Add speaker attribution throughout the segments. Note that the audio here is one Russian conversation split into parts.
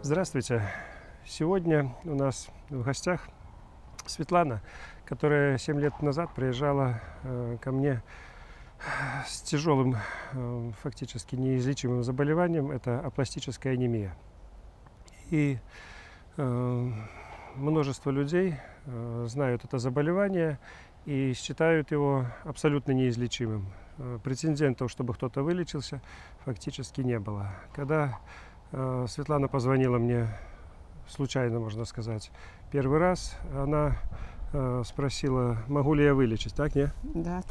Speaker 1: Здравствуйте! Сегодня у нас в гостях Светлана, которая 7 лет назад приезжала ко мне с тяжелым, фактически неизлечимым заболеванием. Это апластическая анемия. И множество людей знают это заболевание и считают его абсолютно неизлечимым. Претендентов, чтобы кто-то вылечился, фактически не было. Когда Светлана позвонила мне случайно, можно сказать, первый раз, она спросила, могу ли я вылечить, так, не?
Speaker 2: Да.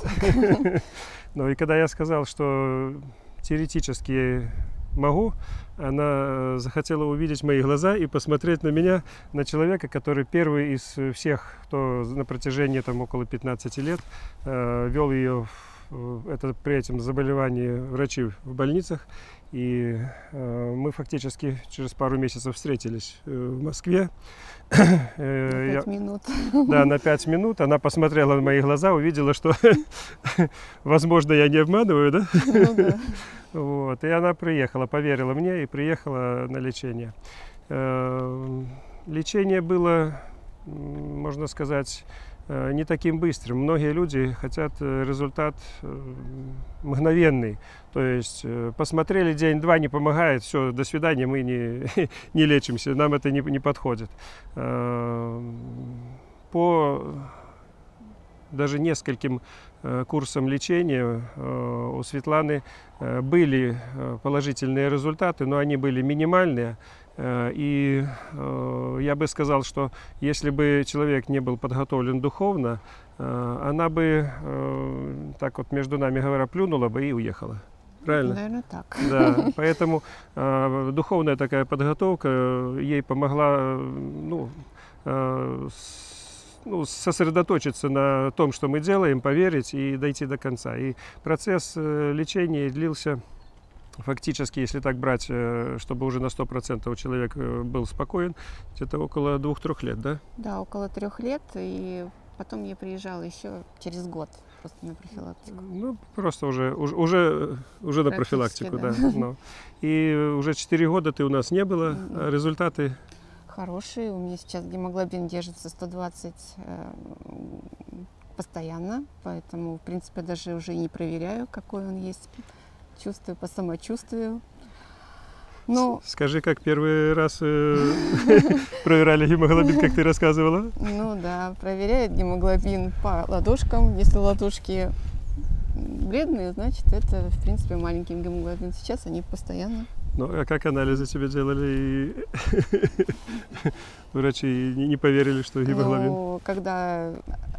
Speaker 1: Ну и когда я сказал, что теоретически могу, она захотела увидеть мои глаза и посмотреть на меня, на человека, который первый из всех, кто на протяжении около 15 лет вел ее при этом заболевании врачи в больницах. И мы фактически через пару месяцев встретились в Москве.
Speaker 2: На 5 минут.
Speaker 1: Да, на 5 минут. Она посмотрела на мои глаза, увидела, что, возможно, я не обманываю, да?
Speaker 2: Ну, да.
Speaker 1: Вот. И она приехала, поверила мне и приехала на лечение. Лечение было, можно сказать, не таким быстрым. Многие люди хотят результат мгновенный. То есть посмотрели день-два, не помогает, все, до свидания, мы не лечимся, нам это не подходит. По даже нескольким курсам лечения у Светланы были положительные результаты, но они были минимальные. И я бы сказал, что если бы человек не был подготовлен духовно, она бы, так вот между нами говоря, плюнула бы и уехала. Правильно?
Speaker 2: Наверное, так.
Speaker 1: Да, поэтому духовная такая подготовка ей помогла сосредоточиться на том, что мы делаем, поверить и дойти до конца. И процесс лечения длился фактически, если так брать, чтобы уже на 100% человек был спокоен, где-то около 2-3 лет, да?
Speaker 2: Да, около 3 лет. И потом я приезжала еще через год просто на профилактику.
Speaker 1: Ну, просто уже на профилактику, да.
Speaker 2: Да.
Speaker 1: И уже 4 года ты у нас не было, а результаты?
Speaker 2: Хорошие. У меня сейчас гемоглобин держится 120 постоянно, поэтому, в принципе, даже уже и не проверяю, какой он есть. Чувствую по самочувствию. Но...
Speaker 1: Скажи, как первый раз проверяли гемоглобин, как ты рассказывала?
Speaker 2: Ну да, проверяют гемоглобин по ладошкам. Если ладошки бледные, значит, это, в принципе, маленький гемоглобин. Сейчас они постоянно.
Speaker 1: Ну, а как анализы тебе делали? И врачи не поверили, что гемоглобин?
Speaker 2: Ну, когда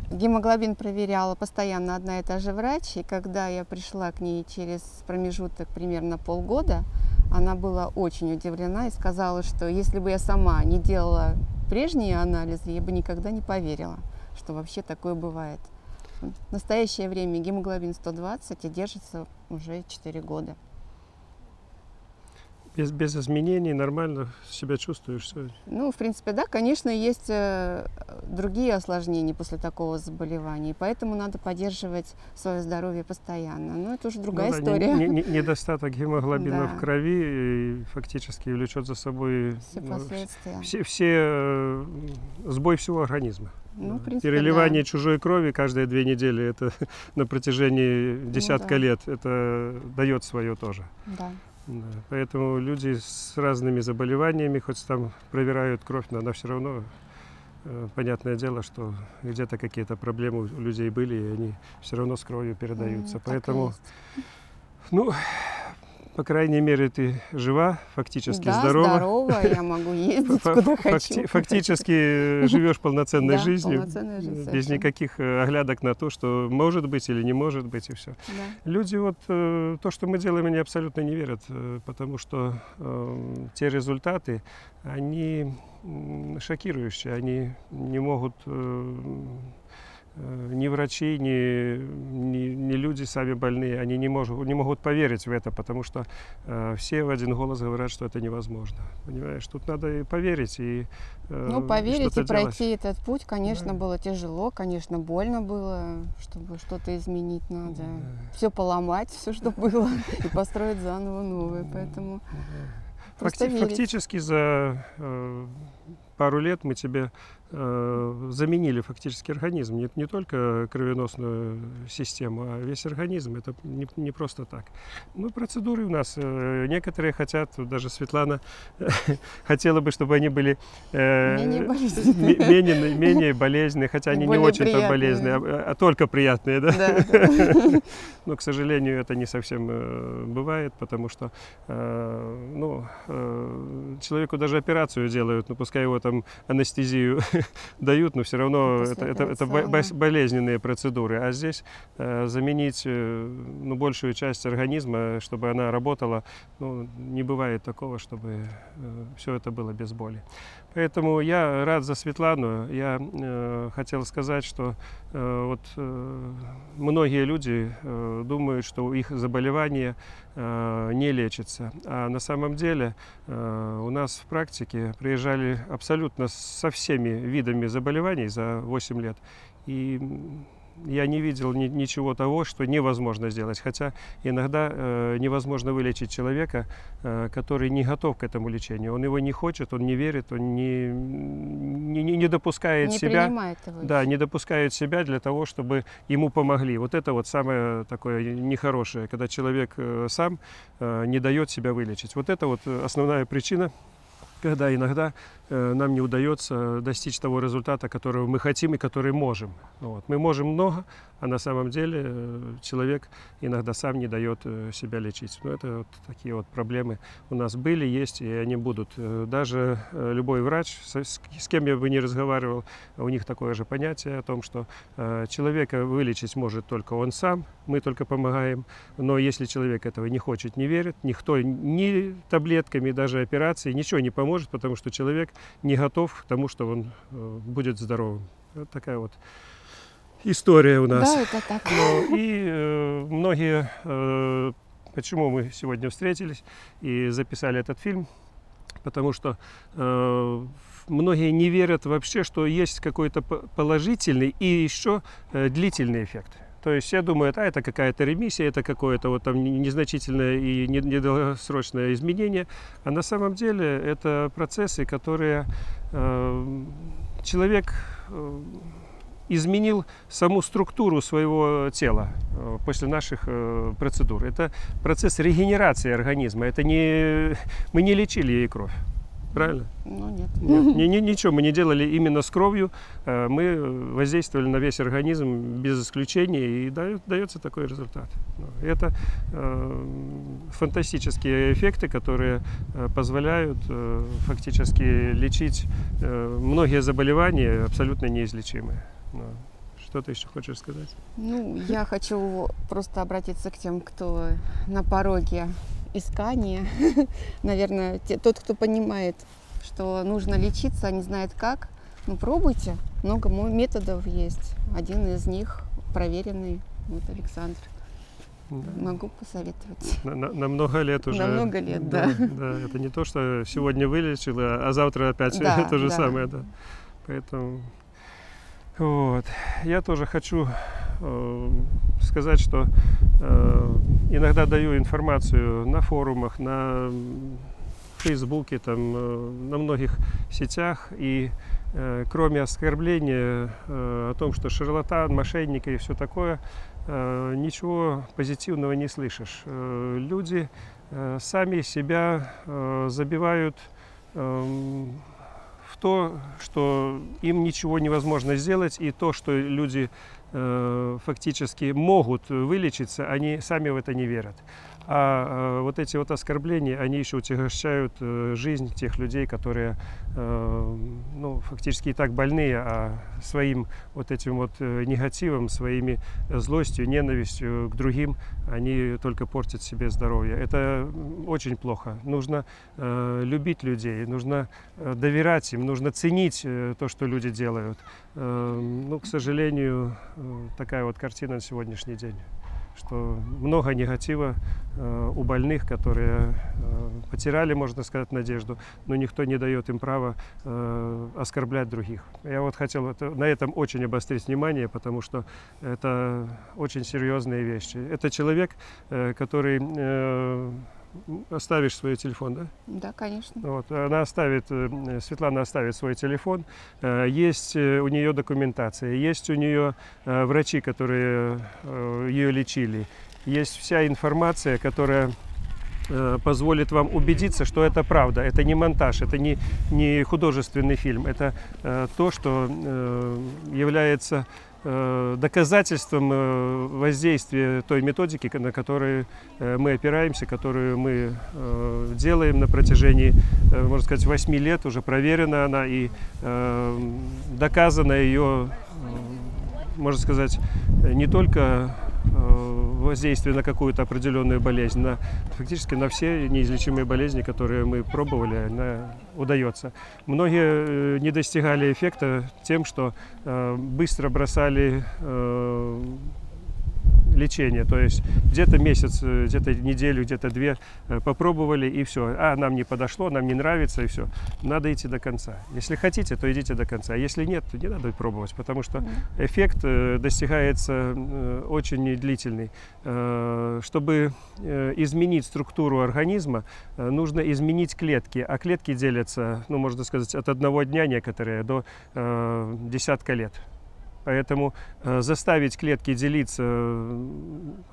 Speaker 2: гемоглобин проверяла постоянно одна и та же врач, и когда я пришла к ней через промежуток примерно полгода, она была очень удивлена и сказала, что если бы я сама не делала прежние анализы, я бы никогда не поверила, что вообще такое бывает. В настоящее время гемоглобин 120 и держится уже 4 года.
Speaker 1: Без изменений нормально себя чувствуешь? Все?
Speaker 2: Ну, в принципе, да, конечно, есть другие осложнения после такого заболевания, поэтому надо поддерживать свое здоровье постоянно. Но это уже другая история.
Speaker 1: Недостаток гемоглобина
Speaker 2: Да.
Speaker 1: в крови фактически влечет за собой
Speaker 2: Все последствия.
Speaker 1: все сбой всего организма.
Speaker 2: Ну, в принципе,
Speaker 1: Переливание
Speaker 2: да.
Speaker 1: чужой крови каждые 2 недели, это на протяжении десятка
Speaker 2: да.
Speaker 1: лет, это дает свое тоже.
Speaker 2: Да.
Speaker 1: Да, поэтому люди с разными заболеваниями, хоть там проверяют кровь, но она все равно, понятное дело, что где-то какие-то проблемы у людей были, и они все равно с кровью передаются. Поэтому, ну, по крайней мере, ты жива, фактически
Speaker 2: да,
Speaker 1: здорова.
Speaker 2: здорова, я могу ездить куда хочу.
Speaker 1: Фактически живешь полноценной
Speaker 2: Да,
Speaker 1: жизнью,
Speaker 2: полноценная жизнь,
Speaker 1: без
Speaker 2: совершенно.
Speaker 1: никаких оглядок на то, что может быть или не может быть, и все.
Speaker 2: Да.
Speaker 1: Люди вот то, что мы делаем, они абсолютно не верят, потому что те результаты, они шокирующие, они не могут ни врачи, ни люди сами больные, они не могут поверить в это, потому что все в один голос говорят, что это невозможно. Понимаешь, тут надо и поверить, и
Speaker 2: Ну, поверить и пройти
Speaker 1: делать.
Speaker 2: этот путь, конечно,
Speaker 1: Да.
Speaker 2: было тяжело, конечно, больно было, чтобы что-то изменить надо. Все поломать, все, что было, и построить заново новое. Поэтому Просто верить.
Speaker 1: Фактически за пару лет мы тебе заменили фактически организм. Не только кровеносную систему, а весь организм. Это не просто так. Ну, процедуры у нас. Некоторые хотят, даже Светлана хотела бы, чтобы они были менее болезненные, хотя они не очень-то болезненные, а только приятные. Да? Да. Но, к сожалению, это не совсем бывает, потому что человеку даже операцию делают, но пускай его там анестезию дают, но все равно это болезненные процедуры. А здесь заменить большую часть организма, чтобы она работала, не бывает такого, чтобы все это было без боли. Поэтому я рад за Светлану. Я хотел сказать, что многие люди думают, что их заболевание не лечится. А на самом деле у нас в практике приезжали абсолютно со всеми видами заболеваний за 8 лет. И я не видел ничего того, что невозможно сделать. Хотя иногда невозможно вылечить человека, который не готов к этому лечению. Он его не хочет, он не верит, он не допускает себя. Не допускает себя для того, чтобы ему помогли. Вот это вот самое такое нехорошее, когда человек сам не дает себя вылечить. Вот это вот основная причина, когда иногда нам не удается достичь того результата, которого мы хотим и который можем. Мы можем много, а на самом деле человек иногда сам не дает себя лечить. Это вот такие вот проблемы у нас были, есть, и они будут. Даже любой врач, с кем я бы ни разговаривал, у них такое же понятие о том, что человека вылечить может только он сам, мы только помогаем. Но если человек этого не хочет, не верит, никто ни таблетками, даже операцией, ничего не поможет, потому что человек не готов к тому, что он будет здоровым. Вот такая вот история у нас.
Speaker 2: Да, это так.
Speaker 1: И многие, почему мы сегодня встретились и записали этот фильм, потому что многие не верят вообще, что есть какой-то положительный и еще длительный эффект. То есть все думают, это какая-то ремиссия, это какое-то вот там незначительное и недолгосрочное изменение. А на самом деле это процессы, которые человек изменил саму структуру своего тела после наших процедур. Это процесс регенерации организма. Это мы не лечили ей кровь. Правильно?
Speaker 2: Нет.
Speaker 1: Ничего мы не делали именно с кровью. Мы воздействовали на весь организм без исключения, и дается такой результат. Это фантастические эффекты, которые позволяют фактически лечить многие заболевания абсолютно неизлечимые. Что ты еще хочешь сказать?
Speaker 2: Я хочу просто обратиться к тем, кто на пороге искания. Наверное, тот, кто понимает, что нужно лечиться, а не знает как, пробуйте. Много методов есть. Один из них проверенный, Александр. Да. Могу посоветовать.
Speaker 1: На много лет уже.
Speaker 2: На много лет, да.
Speaker 1: Это не то, что сегодня вылечила, а завтра опять то же самое. Да. Поэтому я тоже хочу сказать, что иногда даю информацию на форумах, на Фейсбуке, на многих сетях, и кроме оскорбления о том, что шарлатан, мошенник и все такое, ничего позитивного не слышишь. Люди сами себя забивают в то, что им ничего невозможно сделать, и то, что люди фактически могут вылечиться, они сами в это не верят. А вот эти вот оскорбления, они еще утягощают жизнь тех людей, которые фактически и так больные, а своим вот этим вот негативом, своими злостью, ненавистью к другим, они только портят себе здоровье. Это очень плохо. Нужно любить людей, нужно доверять им, нужно ценить то, что люди делают. К сожалению, такая вот картина на сегодняшний день, что много негатива у больных, которые потеряли, можно сказать, надежду, но никто не дает им права оскорблять других. Я вот хотел на этом очень обострить внимание, потому что это очень серьезные вещи. Это человек, который оставишь свой телефон, да?
Speaker 2: Да, конечно.
Speaker 1: Вот, она оставит, Светлана оставит свой телефон, есть у нее документация, есть у нее врачи, которые ее лечили, есть вся информация, которая позволит вам убедиться, что это правда, это не монтаж, это не художественный фильм, это то, что является доказательством воздействия той методики, на которую мы опираемся, которую мы делаем на протяжении, можно сказать, 8 лет, уже проверена она и доказано ее, можно сказать, не только воздействие на какую-то определенную болезнь, фактически на все неизлечимые болезни, которые мы пробовали, она удается. Многие не достигали эффекта тем, что быстро бросали лечение, то есть где-то месяц, где-то неделю, где-то две попробовали и все, нам не подошло, нам не нравится и все. Надо идти до конца. Если хотите, то идите до конца, если нет, то не надо пробовать, потому что эффект достигается очень длительный. Чтобы изменить структуру организма, нужно изменить клетки, а клетки делятся, ну, можно сказать, от 1 дня некоторые до десятка лет. Поэтому заставить клетки делиться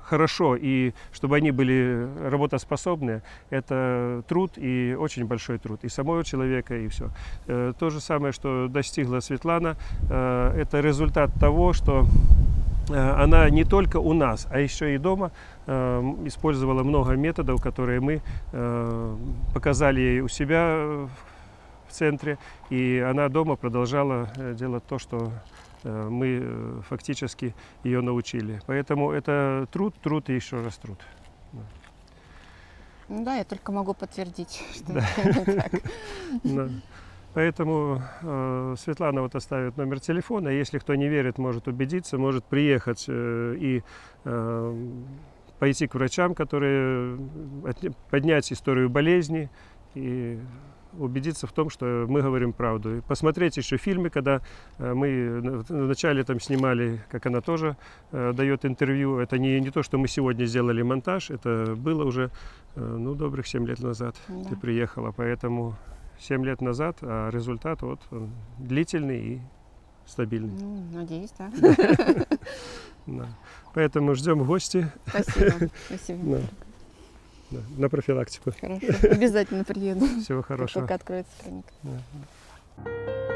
Speaker 1: хорошо и чтобы они были работоспособны, это труд и очень большой труд и самого человека, и все. То же самое, что достигла Светлана, это результат того, что она не только у нас, а еще и дома использовала много методов, которые мы показали ей у себя в центре, и она дома продолжала делать то, что мы фактически ее научили. Поэтому это труд, труд и еще раз труд.
Speaker 2: Да, я только могу подтвердить, что
Speaker 1: да.
Speaker 2: это так.
Speaker 1: Да. Поэтому Светлана вот оставит номер телефона. Если кто не верит, может убедиться, может приехать и пойти к врачам, которые поднять историю болезни и убедиться в том, что мы говорим правду. И посмотреть еще фильмы, когда мы вначале там снимали, как она тоже дает интервью. Это не то, что мы сегодня сделали монтаж, это было уже добрых 7 лет назад. Да. Ты приехала, поэтому 7 лет назад, а результат вот длительный и стабильный.
Speaker 2: Надеюсь, да.
Speaker 1: Да. Поэтому ждем в гости.
Speaker 2: Спасибо. Спасибо.
Speaker 1: Да, на профилактику.
Speaker 2: Хорошо, обязательно приеду.
Speaker 1: Всего хорошего.
Speaker 2: Как только откроется клиника.
Speaker 1: Да.